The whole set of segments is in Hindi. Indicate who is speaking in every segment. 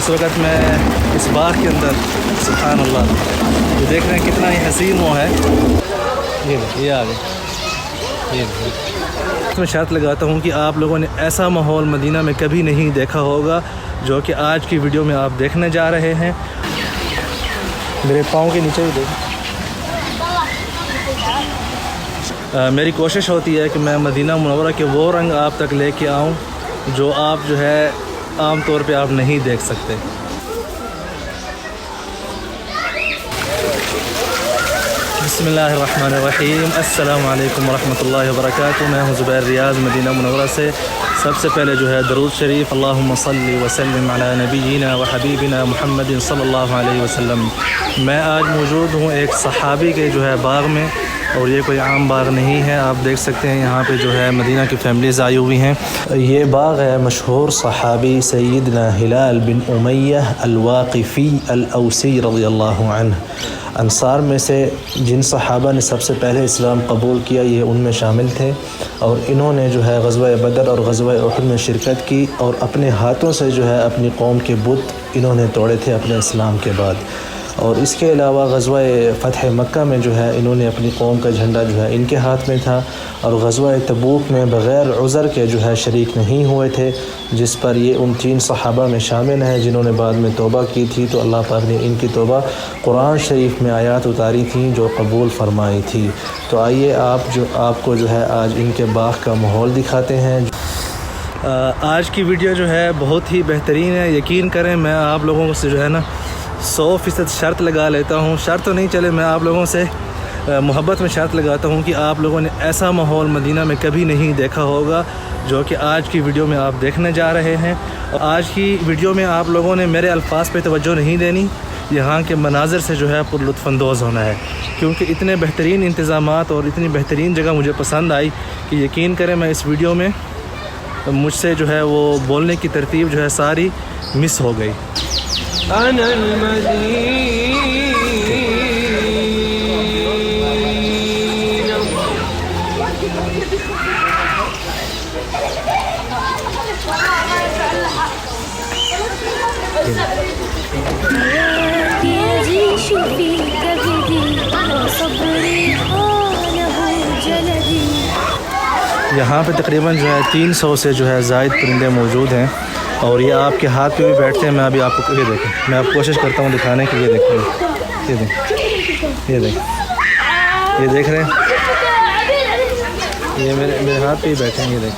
Speaker 1: इस वक्त मैं इस बाग के अंदर, सुभान अल्लाह, ये देख रहे हैं कितना ही हसीन वो है। ये आ गए। मैं शर्त लगाता हूँ कि आप लोगों ने ऐसा माहौल मदीना में कभी नहीं देखा होगा जो कि आज की वीडियो में आप देखने जा रहे हैं। मेरे पाँव के नीचे भी देख। मेरी कोशिश होती है कि मैं मदीना मुनव्वरा के वो रंग आप तक लेके आऊँ जो आप जो है आम तौर पे आप नहीं देख सकते। बिस्मिल्लाहिर्रहमानिर्रहीम, अस्सलामु अलैकुम वरहमतुल्लाहि वबरकातुहू। मैं हूँ ज़ुबैर रियाज़ मदीना मुनव्वरा से। सबसे पहले जो है दरूद शरीफ, अल्लाहुम्मा सल्ली व सल्लिम अला नबीना व हबीबिना मुहम्मदिन सल्लल्लाहु अलैहि वसल्लम। मैं आज मौजूद हूँ एक सहाबी के जो है बाग में, और ये कोई आम बाग नहीं है। आप देख सकते हैं यहाँ पे जो है मदीना की फ़ैमिलीज़ आई हुई हैं। ये बाग है मशहूर सहाबी सैयदना हिलाल बिन उमय्या अल-वाक़िफ़ी अल-औसी रज़ियल्लाहु अन्हु। अंसार में से जिन सहाबा ने सबसे पहले इस्लाम कबूल किया, ये उनमें शामिल थे, और इन्होंने जो है ग़ज़वा बदर और ग़ज़वा उहद में शिरकत की, और अपने हाथों से जो है अपनी कौम के बुत इन्होंने तोड़े थे अपने इस्लाम के बाद। और इसके अलावा ग़ज़वा फ़तह मक्का में जो है इन्होंने अपनी कौम का झंडा जो है इनके हाथ में था, और ग़ज़वा तबूक में बग़ैर उज़र के जो है शरीक नहीं हुए थे, जिस पर ये उन 3 सहाबा में शामिल हैं जिन्होंने बाद में तौबा की थी। तो अल्लाह पाक ने इनकी तौबा कुरान शरीफ में आयात उतारी थी जो कबूल फरमाई थी। तो आइए आपको जो है आज इनके बाग का माहौल दिखाते हैं। आज की वीडियो जो है बहुत ही बेहतरीन है। यकीन करें, मैं आप लोगों से जो है ना 100% शर्त लगा लेता हूँ। शर्त तो नहीं चले, मैं आप लोगों से मोहब्बत में शर्त लगाता हूँ कि आप लोगों ने ऐसा माहौल मदीना में कभी नहीं देखा होगा जो कि आज की वीडियो में आप देखने जा रहे हैं। और आज की वीडियो में आप लोगों ने मेरे अल्फाज पे तवज्जो नहीं देनी, यहाँ के मनाज़र से जो है पुरलुत्फ़अंदोज़ होना है, क्योंकि इतने बेहतरीन इंतज़ामात और इतनी बेहतरीन जगह मुझे पसंद आई कि यकीन करें मैं इस वीडियो में मुझसे जो है वो बोलने की तरतीब जो है सारी मिस हो गई। यहाँ पे तकरीबन जो है 300 से जो है ज़ायद परिंदे मौजूद हैं, और ये आपके हाथ पे भी बैठते हैं। मैं अभी आपको ये देखें, मैं आप कोशिश करता हूँ दिखाने की। ये देख रहे हैं, ये मेरे हाथ पे ही बैठे हैं। ये देख,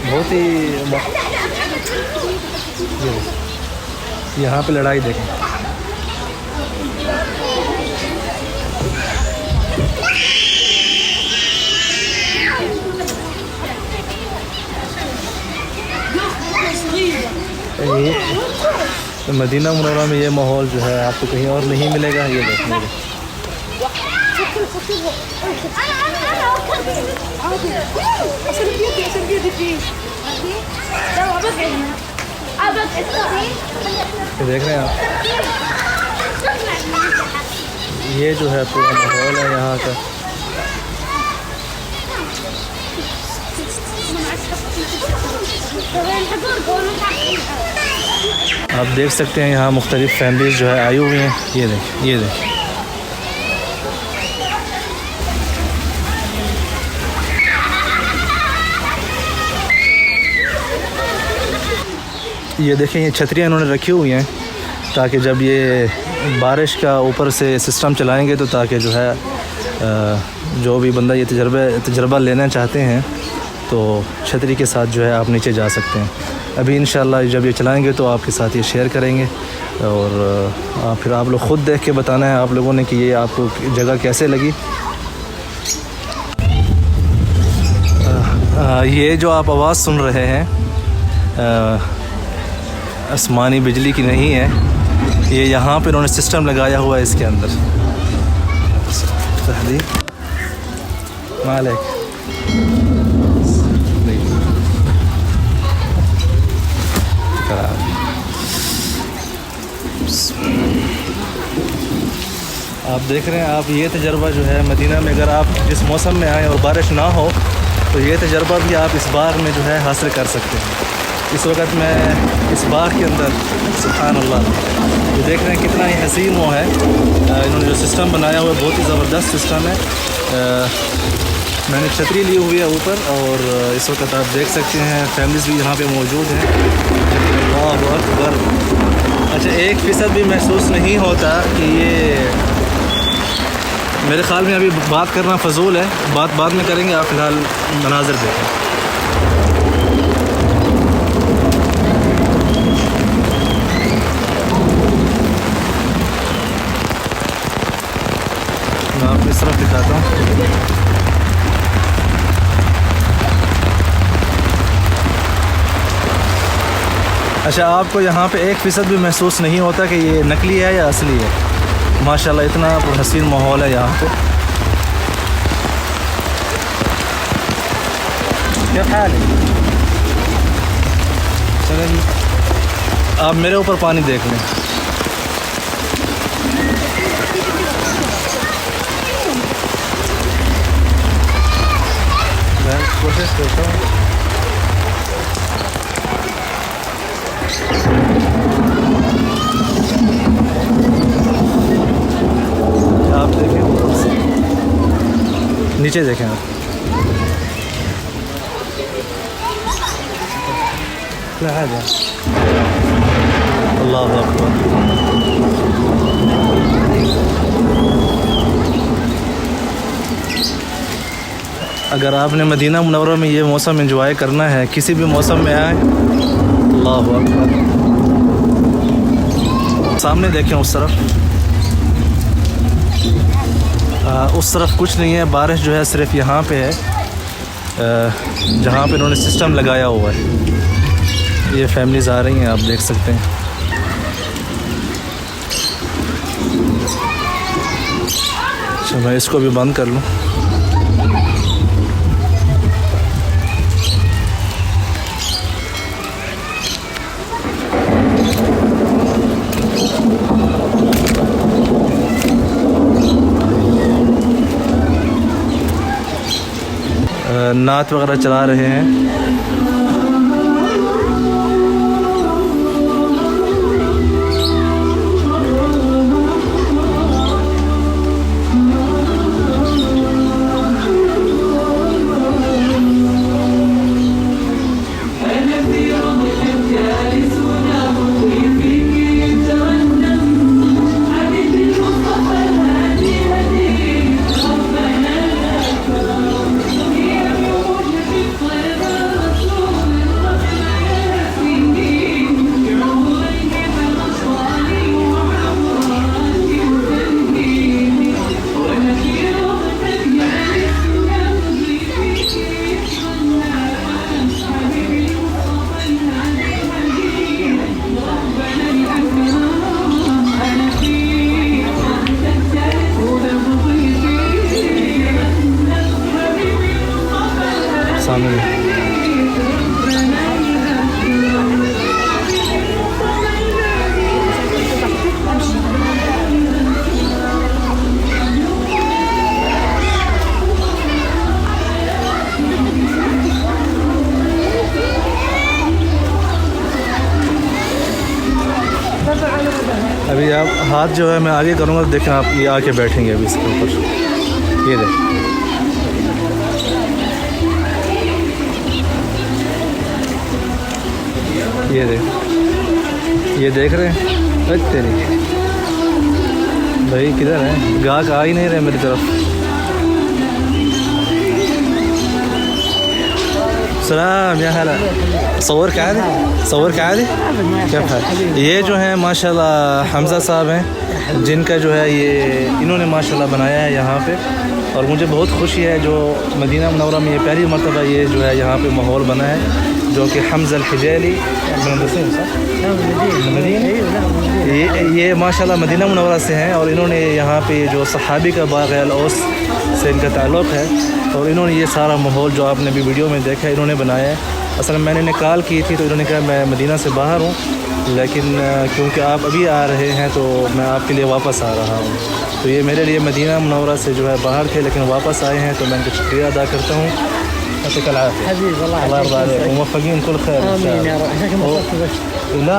Speaker 1: बहुत ही यहाँ पे लड़ाई देखें। मदीना मुनव्वरा में ये माहौल जो है आपको कहीं और नहीं मिलेगा। ये देखने देख रहे हैं आप, ये जो है पूरा माहौल है यहाँ का। आप देख सकते हैं यहाँ मुख्तलिफ फैमिलीज़ जो है आई हुई हैं। ये देख, ये देखें, ये छतरियाँ इन्होंने रखी हुई हैं ताकि जब ये बारिश का ऊपर से सिस्टम चलाएंगे तो ताकि जो है जो भी बंदा ये तजर्बा लेना चाहते हैं तो छतरी के साथ जो है आप नीचे जा सकते हैं। अभी इंशाल्लाह जब ये चलाएंगे तो आपके साथ ये शेयर करेंगे, और फिर आप लोग ख़ुद देख के बताना है आप लोगों ने कि ये आपको जगह कैसे लगी। ये जो आप आवाज़ सुन रहे हैं आसमानी बिजली की नहीं है, ये यहाँ पे उन्होंने सिस्टम लगाया हुआ है इसके अंदर। मालिक आप देख रहे हैं, आप ये तजर्बा जो है मदीना में अगर आप जिस मौसम में आएँ और बारिश ना हो तो ये तजर्बा भी आप इस बाग में जो है हासिल कर सकते हैं। इस वक्त मैं इस बाग के अंदर, सुभान अल्लाह, ये देख रहे हैं कितना ही हसीन वो है। इन्होंने जो सिस्टम बनाया हुआ है बहुत ही ज़बरदस्त सिस्टम है। मैंने छतरी ली हुई है ऊपर और इस वक्त आप देख सकते हैं फैमिलीज़ भी यहाँ पे मौजूद हैं। अल्लाहु अकबर। अच्छा, 1% भी महसूस नहीं होता कि ये, मेरे ख़्याल में अभी बात करना फ़जूल है, बात बाद में करेंगे। आप फ़िलहाल मनाज़र देखें। मैं आपको इस तरफ दिखाता हूँ। अच्छा, आपको यहाँ पे 1% भी महसूस नहीं होता कि ये नकली है या असली है। माशाल्लाह, इतना हसीन माहौल है यहाँ पे। क्या ख्याल है? चलें, आप मेरे ऊपर पानी देख लें। मैं कोशिश करता हूँ। आप देखें, नीचे देखें आप। क्या है? अल्लाह अकबर। अगर आपने मदीना मुनव्वरा में ये मौसम एंजॉय करना है, किसी भी मौसम में आए, अल्लाह अकबर। सामने देखें उस तरफ कुछ नहीं है। बारिश जो है सिर्फ यहाँ पे है जहाँ पे इन्होंने सिस्टम लगाया हुआ है। ये फैमिलीज़ आ रही हैं, आप देख सकते हैं। अच्छा, मैं इसको भी बंद कर लूँ। नात वगैरह चला रहे हैं। अभी आप हाथ जो है मैं आगे करूँगा तो देखें आप, ये आके बैठेंगे अभी इसके ऊपर। ये देख, ये देख रहे हैं। अरे तेरी भाई किधर है? गाहक आ ही नहीं रहे मेरी तरफ। सलाम, या हाल सवर क्या है? सवर क्या है? क्या है? ये जो है माशाल्लाह हमज़ा साहब हैं, जिनका जो है ये इन्होंने माशाल्लाह बनाया है यहाँ पे। और मुझे बहुत खुशी है जो मदीना मुनव्वरा में ये पहली मरतबा ये जो है यहाँ पे माहौल बना है, जो कि हमज़ा अल-हिजाली ये माशाल्लाह मदीना मुनव्वरा से हैं। और इन्होंने यहाँ पे जो सहाबी का बाग़ है अल-औस से इनका ताल्लुक़ है। और इन्होंने ये सारा माहौल जो आपने भी वीडियो में देखा है इन्होंने बनाया है। असल में मैंने कॉल की थी तो इन्होंने कहा मैं मदीना से बाहर हूँ लेकिन क्योंकि आप अभी आ रहे हैं तो मैं आपके लिए वापस आ रहा हूँ। तो ये मेरे लिए मदीना मुनव्वरा से जो है बाहर थे, लेकिन वापस आए हैं, तो मैं इनका शुक्रिया अदा करता हूँ। मुवफ़्फ़क़ीन कुल खैर ला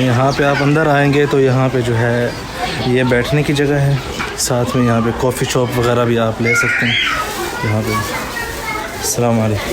Speaker 1: यहाँ पे आप अंदर आएंगे तो यहाँ पे जो है ये बैठने की जगह है, साथ में यहाँ पे कॉफ़ी शॉप वगैरह भी आप ले सकते हैं यहाँ पे। अस्सलाम वालेकुम,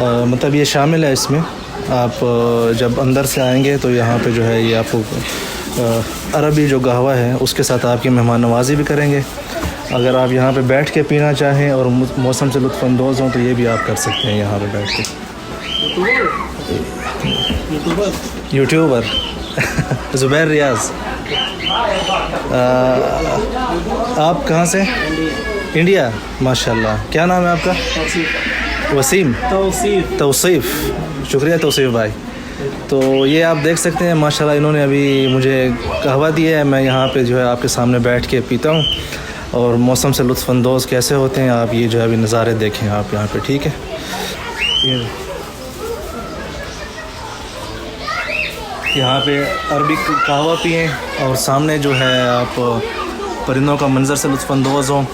Speaker 1: मतलब ये शामिल है इसमें। आप जब अंदर से आएंगे तो यहाँ पे जो है ये आपको अरबी जो कहवा है उसके साथ आपकी मेहमान नवाज़ी भी करेंगे। अगर आप यहाँ पे बैठ के पीना चाहें और मौसम से लुत्फ़अंदोज़ हों तो ये भी आप कर सकते हैं यहाँ पे बैठ के। यूट्यूबर ज़ुबैर रियाज़। आप कहाँ से? इंडिया। माशाल्लाह। क्या नाम है आपका? वसीम। तौसीफ़। शुक्रिया तौसीफ़ भाई। तो ये आप देख सकते हैं माशाल्लाह इन्होंने अभी मुझे कहवा दिया है, मैं यहाँ पे जो है आपके सामने बैठ के पीता हूँ और मौसम से लुत्फ़अंदोज़ कैसे होते हैं आप ये जो है अभी नज़ारे देखें आप यहाँ पे, ठीक है। यहाँ पे अरबी कहवा पिएँ और सामने जो है आप परिंदों का मंज़र से लुत्फ़अंदोज़ हों।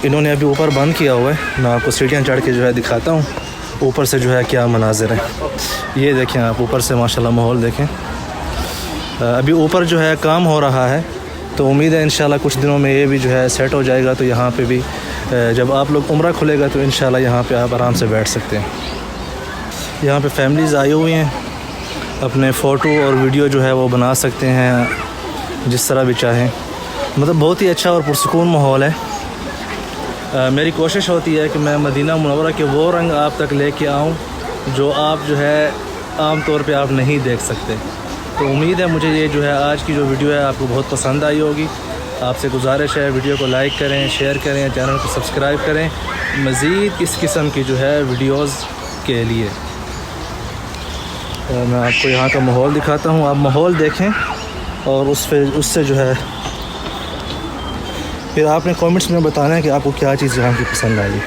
Speaker 1: इन्होंने अभी ऊपर बंद किया हुआ है, मैं आपको सीढ़ियाँ चढ़ के जो है दिखाता हूँ ऊपर से जो है क्या मनाज़िर है। ये देखें आप ऊपर से माशाल्लाह माहौल देखें। अभी ऊपर जो है काम हो रहा है तो उम्मीद है इंशाल्लाह कुछ दिनों में ये भी जो है सेट हो जाएगा। तो यहाँ पे भी जब आप लोग उम्रा खुलेगा तो इंशाल्लाह यहाँ पे आप आराम से बैठ सकते हैं। यहाँ पे फैमिलीज़ आई हुई हैं, अपने फ़ोटो और वीडियो जो है वो बना सकते हैं जिस तरह भी चाहें। मतलब बहुत ही अच्छा और पुरसुकून माहौल है। मेरी कोशिश होती है कि मैं मदीना मुनव्वरा के वो रंग आप तक लेके आऊँ जो आप जो है आम तौर पे आप नहीं देख सकते। तो उम्मीद है मुझे ये जो है आज की जो वीडियो है आपको बहुत पसंद आई होगी। आपसे गुजारिश है वीडियो को लाइक करें, शेयर करें, चैनल को सब्सक्राइब करें मज़ीद इस किस्म की जो है वीडियोज़ के लिए। मैं आपको यहाँ का माहौल दिखाता हूँ, आप माहौल देखें और उससे जो है फिर आपने कमेंट्स में बताना है कि आपको क्या चीज़ यहाँ की पसंद आई।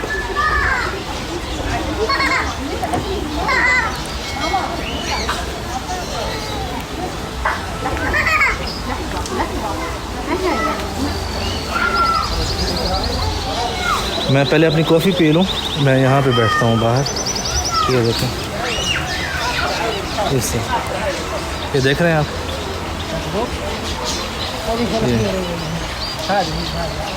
Speaker 1: मैं पहले अपनी कॉफ़ी पी लूँ, मैं यहाँ पे बैठता हूँ बाहर। ये देखें, इससे ये देख रहे हैं आप।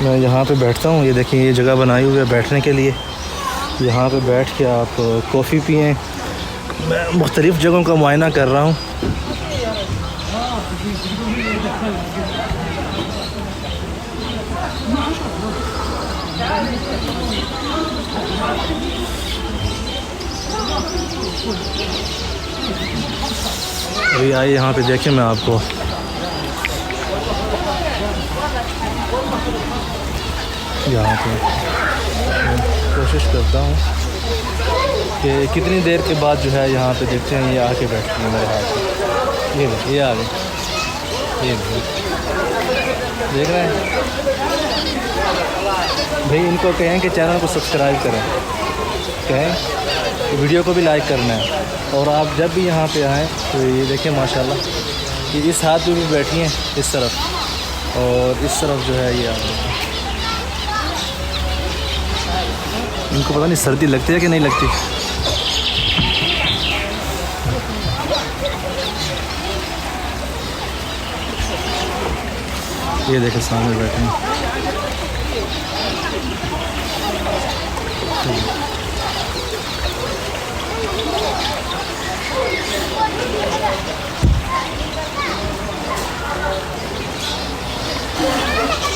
Speaker 1: मैं यहाँ पे बैठता हूँ, ये देखिए ये जगह बनाई हुई है बैठने के लिए। यहाँ पे बैठ के आप कॉफ़ी पिएँ। मैं मुख्तलिफ़ जगहों का मुआयना कर रहा हूँ। अभी आइए यहाँ पे देखें, मैं आपको यहाँ पे कोशिश करता हूँ कि कितनी देर के बाद जो है यहाँ पे देखते हैं ये आके बैठते हैं मेरे हाथ में। ये आ गए, ये देख रहे हैं भाई। इनको कहें कि चैनल को सब्सक्राइब करें, कहें वीडियो को भी लाइक करना है। और आप जब भी यहाँ पे आएँ तो ये देखें माशाल्लाह कि इस हाथ पे भी बैठी हैं इस तरफ और इस तरफ जो है ये इनको पता नहीं सर्दी लगती है कि नहीं लगती। ये देखें सामने बैठे हैं।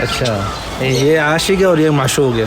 Speaker 1: अच्छा ये आशिक है और ये माशूक है।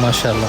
Speaker 1: माशाल्लाह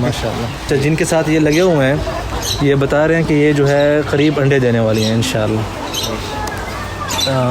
Speaker 1: माशाल्लाह। अच्छा जिनके साथ ये लगे हुए हैं ये बता रहे हैं कि ये जो है करीब अंडे देने वाली हैं इंशाल्लाह।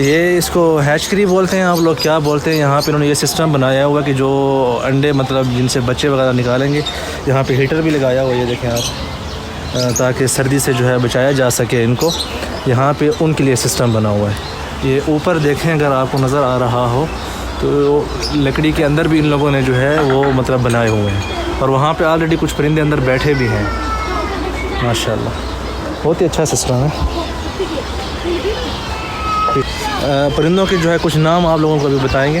Speaker 1: ये इसको हैचकरी बोलते हैं, आप लोग क्या बोलते हैं। यहाँ पे इन्होंने ये सिस्टम बनाया हुआ कि जो अंडे मतलब जिनसे बच्चे वगैरह निकालेंगे, यहाँ पे हीटर भी लगाया हुआ है, ये देखें आप, ताकि सर्दी से जो है बचाया जा सके इनको। यहाँ पे उनके लिए सिस्टम बना हुआ है। ये ऊपर देखें अगर आपको नज़र आ रहा हो तो लकड़ी के अंदर भी इन लोगों ने जो है वो मतलब बनाए हुए हैं, और वहाँ पे ऑलरेडी कुछ परिंदे अंदर बैठे भी हैं माशाल्लाह। बहुत ही अच्छा सिस्टम है। परिंदों के जो है कुछ नाम आप लोगों को भी बताएंगे।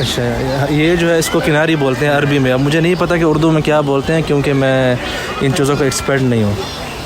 Speaker 1: अच्छा ये जो है इसको किनारी बोलते हैं अरबी में। अब मुझे नहीं पता कि उर्दू में क्या बोलते हैं क्योंकि मैं इन चीज़ों का एक्सपर्ट नहीं हूँ।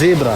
Speaker 1: ज़ीब्रा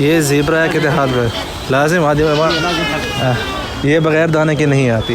Speaker 1: ये ज़ीब्रा है कहते हाथ में लाजिम आदि में ये बग़ैर दाने के नहीं आती।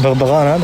Speaker 1: बगबगान है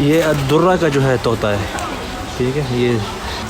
Speaker 1: ये अद्दुर्रा का जो है तोता है, ठीक है। ये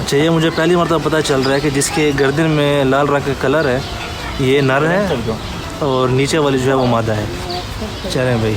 Speaker 1: अच्छा ये मुझे पहली मरतबा पता चल रहा है कि जिसके गर्दन में लाल रंग का कलर है ये नर है और नीचे वाली जो है वो मादा है। चलें भाई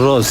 Speaker 1: रोज़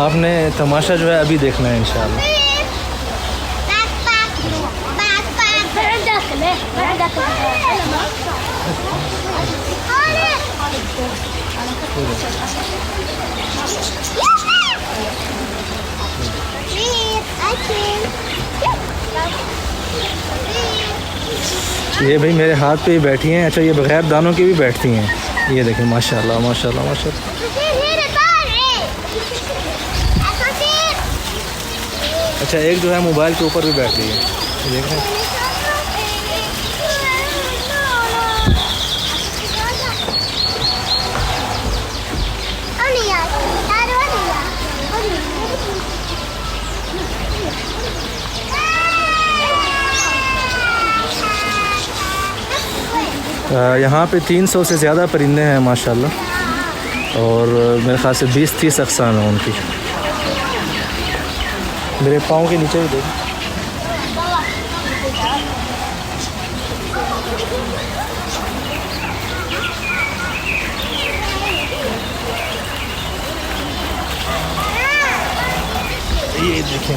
Speaker 1: आपने तमाशा जो है अभी देखना है इंशाल्लाह। ये भाई मेरे हाथ पे ही बैठी हैं। अच्छा ये बगैर दानों की भी बैठती हैं, ये देखें माशाल्लाह माशाल्लाह माशाल्लाह। अच्छा एक जो है मोबाइल के ऊपर भी बैठ रही है, देख रहे हैं। यहाँ पे 300 से ज़्यादा परिंदे हैं माशाल्लाह, और मेरे ख़्याल से 20-30 अक़साम हैं उनकी। मेरे पाँव के नीचे भी देखो। ये देखें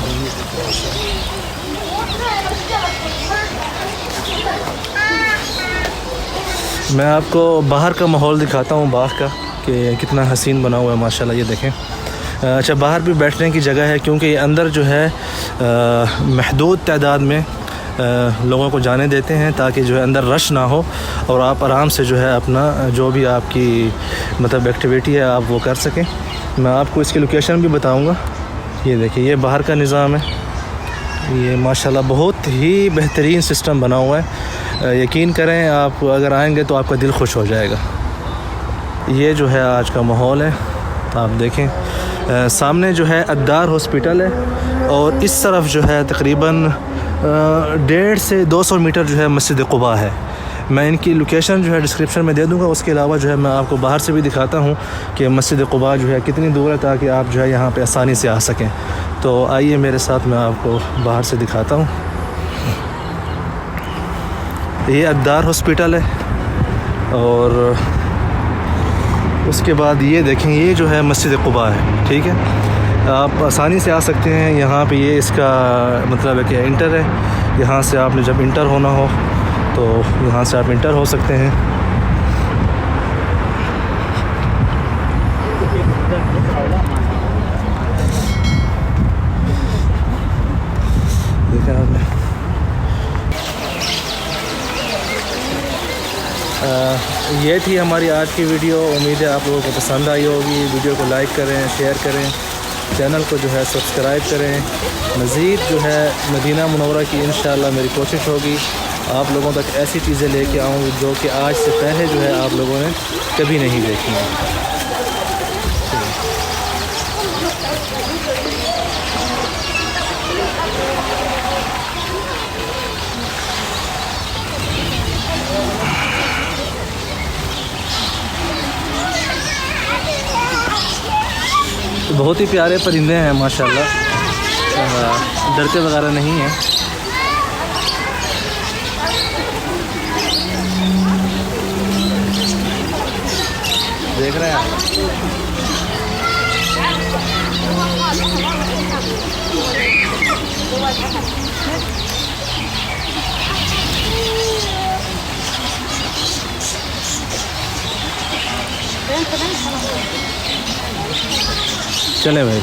Speaker 1: मैं आपको बाहर का माहौल दिखाता हूँ बाग का कि कितना हसीन बना हुआ है माशाल्लाह। ये देखें। अच्छा बाहर भी बैठने की जगह है क्योंकि अंदर जो है महदूद तादाद में लोगों को जाने देते हैं ताकि जो है अंदर रश ना हो और आप आराम से जो है अपना जो भी आपकी मतलब एक्टिविटी है आप वो कर सकें। मैं आपको इसकी लोकेशन भी बताऊंगा। ये देखिए ये बाहर का निज़ाम है। ये माशाल्लाह बहुत ही बेहतरीन सिस्टम बना हुआ है। यकीन करें आप अगर आएंगे तो आपका दिल खुश हो जाएगा। ये जो है आज का माहौल है, आप देखें। सामने जो है अद्दार हॉस्पिटल है और इस तरफ जो है तकरीबन 150 से 200 मीटर जो है मस्जिद क़ुबा है। मैं इनकी लोकेशन जो है डिस्क्रिप्शन में दे दूंगा। उसके अलावा जो है मैं आपको बाहर से भी दिखाता हूँ कि मस्जिद क़ुबा जो है कितनी दूर है ताकि आप जो है यहाँ पे आसानी से आ सकें। तो आइए मेरे साथ, मैं आपको बाहर से दिखाता हूँ। ये अद्दार हॉस्पिटल है और उसके बाद ये देखें ये जो है मस्जिद क़ुबा है, ठीक है। आप आसानी से आ सकते हैं यहाँ पे। ये इसका मतलब है कि इंटर है। यहाँ से आपने जब इंटर होना हो तो यहाँ से आप इंटर हो सकते हैं। देखा आपने। ये थी हमारी आज की वीडियो। उम्मीद है आप लोगों को पसंद आई होगी। वीडियो को लाइक करें, शेयर करें, चैनल को जो है सब्सक्राइब करें मज़ीद जो है मदीना मुनव्वरा की इंशाअल्लाह मेरी कोशिश होगी आप लोगों तक ऐसी चीज़ें लेके आऊँ जो कि आज से पहले जो है आप लोगों ने कभी नहीं देखी हैं। बहुत ही प्यारे परिंदे हैं माशाल्लाह, डरते वगैरह नहीं हैं। देख रहे हैं आप? चले भाई।